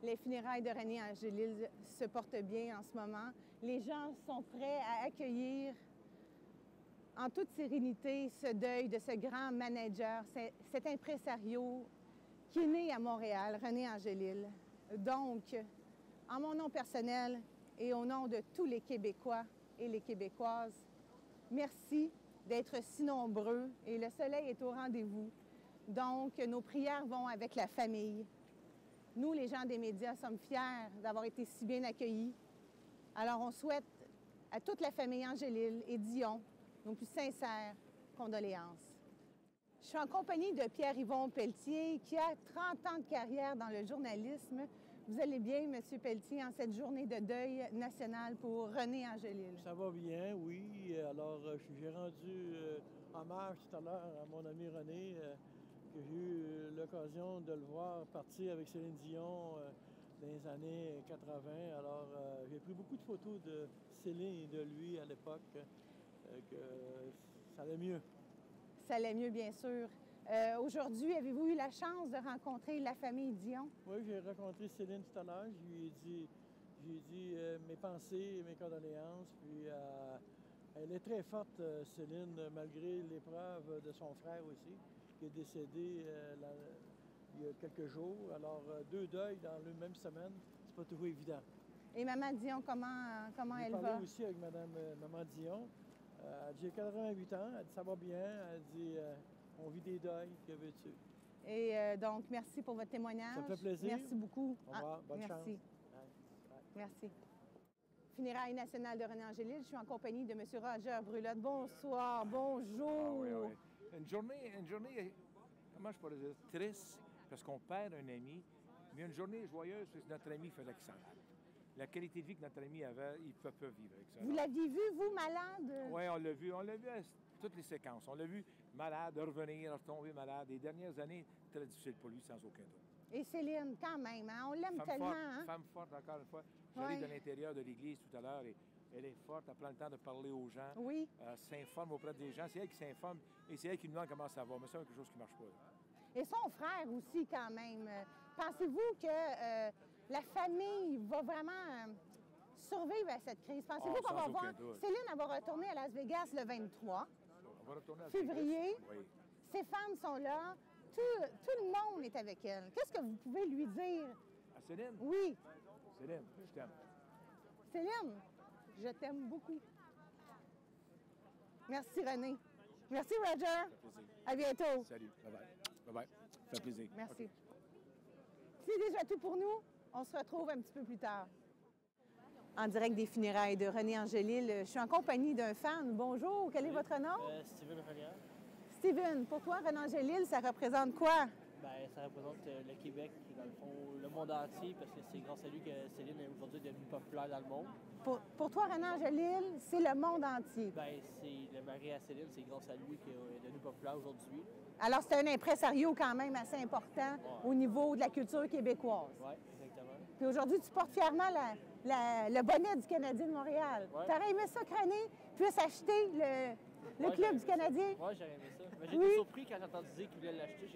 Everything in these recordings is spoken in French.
Les funérailles de René Angélil se portent bien en ce moment. Les gens sont prêts à accueillir en toute sérénité ce deuil de ce grand manager, cet impresario qui est né à Montréal, René Angélil. Donc, en mon nom personnel et au nom de tous les Québécois et les Québécoises, merci d'être si nombreux et le soleil est au rendez-vous. Donc, nos prières vont avec la famille. Nous, les gens des médias, sommes fiers d'avoir été si bien accueillis. Alors, on souhaite à toute la famille Angélil et Dion nos plus sincères condoléances. Je suis en compagnie de Pierre-Yvon Pelletier, qui a 30 ans de carrière dans le journalisme. Vous allez bien, M. Pelletier, en cette journée de deuil national pour René Angélil? Ça va bien, oui. Alors, j'ai rendu hommage tout à l'heure à mon ami René, que j'ai eu l'occasion de le voir partir avec Céline Dion dans les années 80. Alors, j'ai pris beaucoup de photos de Céline et de lui à l'époque, que ça allait mieux. Ça allait mieux, bien sûr. Aujourd'hui, avez-vous eu la chance de rencontrer la famille Dion? Oui, j'ai rencontré Céline tout à l'heure. Je lui ai dit mes pensées et mes condoléances. Puis, elle est très forte, Céline, malgré l'épreuve de son frère aussi, qui est décédé il y a quelques jours. Alors, deux deuils dans la même semaine, c'est pas toujours évident. Et Maman Dion, comment elle va? J'ai parlé aussi avec Maman Dion. J'ai 88 ans, elle dit ça va bien, elle dit on vit des deuils, que veux-tu? Et donc, merci pour votre témoignage. Ça me fait plaisir. Merci beaucoup. Au revoir, bonne chance. Merci. Merci. Funérailles nationales de René Angélil, je suis en compagnie de M. Roger Brulotte. Bonsoir, bonjour. Ah oui, oui. Une journée, comment je pourrais dire, triste, parce qu'on perd un ami, mais une journée joyeuse, parce que notre ami faisait que ça. La qualité de vie que notre ami avait, il peut vivre avec ça. Vous l'aviez vu, vous, malade? Oui, on l'a vu à toutes les séquences. On l'a vu malade, revenir, retomber malade. Les dernières années, très difficiles pour lui, sans aucun doute. Et Céline, quand même, hein? On l'aime tellement. Forte, hein? Femme forte, encore une fois. J'arrive de l'intérieur de l'église tout à l'heure et elle est forte, elle prend le temps de parler aux gens. Oui. S'informe auprès des gens. C'est elle qui s'informe et c'est elle qui nous demande comment ça va. Mais c'est quelque chose qui ne marche pas. Et son frère aussi, quand même. Pensez-vous que la famille va vraiment survivre à cette crise? Pensez-vous qu'on va voir Céline, elle va retourner à Las Vegas le 23 février. Oui. Ses femmes sont là. Tout le monde est avec elle. Qu'est-ce que vous pouvez lui dire? À Céline? Oui. Céline, je t'aime. Céline, je t'aime beaucoup. Merci, René. Merci, Roger. Ça fait plaisir. À bientôt. Salut. Bye-bye. Bye-bye. Ça fait plaisir. Merci. Okay. C'est déjà tout pour nous. On se retrouve un petit peu plus tard. En direct des funérailles de René Angélil, je suis en compagnie d'un fan. Bonjour, quel est votre nom? Steven Reliant. Steven, pour toi, René Angélil, ça représente quoi? Bien, ça représente le Québec, dans le fond, le monde entier, parce que c'est grâce à lui que Céline est aujourd'hui devenue populaire dans le monde. Pour toi, René Angélil, c'est le monde entier. Bien, c'est le mari à Céline, c'est grâce à lui qu'elle est devenue populaire aujourd'hui. Alors, c'est un impresario quand même assez important au niveau de la culture québécoise. Oui, exactement. Puis aujourd'hui, tu portes fièrement le bonnet du Canadien de Montréal. Ouais. Tu aurais aimé ça que René puisse acheter le club du Canadien? Oui, j'aurais aimé ça. Mais j'ai été surpris quand j'ai entendu dire qu'il voulait l'acheter.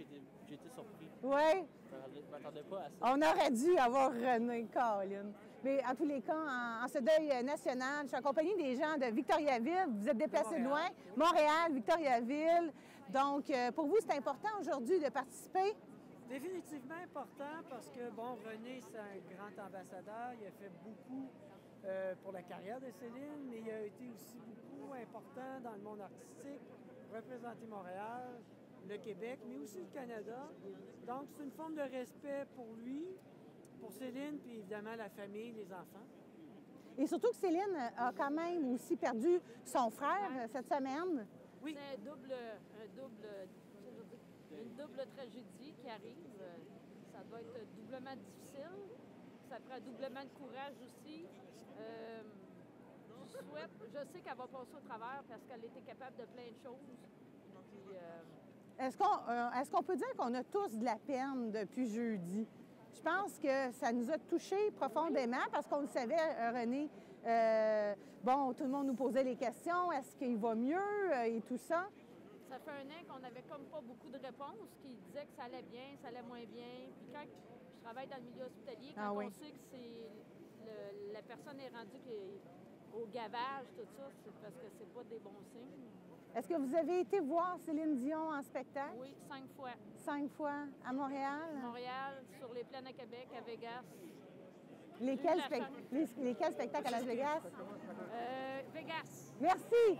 J'ai été surpris. Oui. Je ne m'attendais pas à ça. On aurait dû avoir René, Colin. Mais en tous les cas, en ce deuil national, je suis en compagnie des gens de Victoriaville. Vous êtes déplacés de loin. Montréal, Victoriaville. Donc, pour vous, c'est important aujourd'hui de participer? Définitivement important parce que, bon, René, c'est un grand ambassadeur. Il a fait beaucoup pour la carrière de Céline, mais il a été aussi beaucoup important dans le monde artistique, représenter Montréal, le Québec, mais aussi le Canada. Donc, c'est une forme de respect pour lui, pour Céline, puis évidemment la famille, les enfants. Et surtout que Céline a quand même aussi perdu son frère cette semaine. Oui. C'est une double tragédie qui arrive. Ça doit être doublement difficile. Ça prend doublement de courage aussi. Je sais qu'elle va passer au travers parce qu'elle était capable de plein de choses. Puis, Est-ce qu'on peut dire qu'on a tous de la peine depuis jeudi? Je pense que ça nous a touchés profondément parce qu'on le savait, René. Bon, tout le monde nous posait les questions. Est-ce qu'il va mieux et tout ça? Ça fait un an qu'on n'avait comme pas beaucoup de réponses, qui disaient que ça allait bien, ça allait moins bien. Puis quand je travaille dans le milieu hospitalier, quand Ah on oui. sait que la personne est rendue au gavage, tout ça, c'est parce que c'est pas des bons signes. Est-ce que vous avez été voir Céline Dion en spectacle? Oui, 5 fois. 5 fois à Montréal? Montréal, sur les plaines à Québec, à Vegas. Lesquels, J'ai eu la chance. lesquels spectacles à Las Vegas? Vegas. Merci!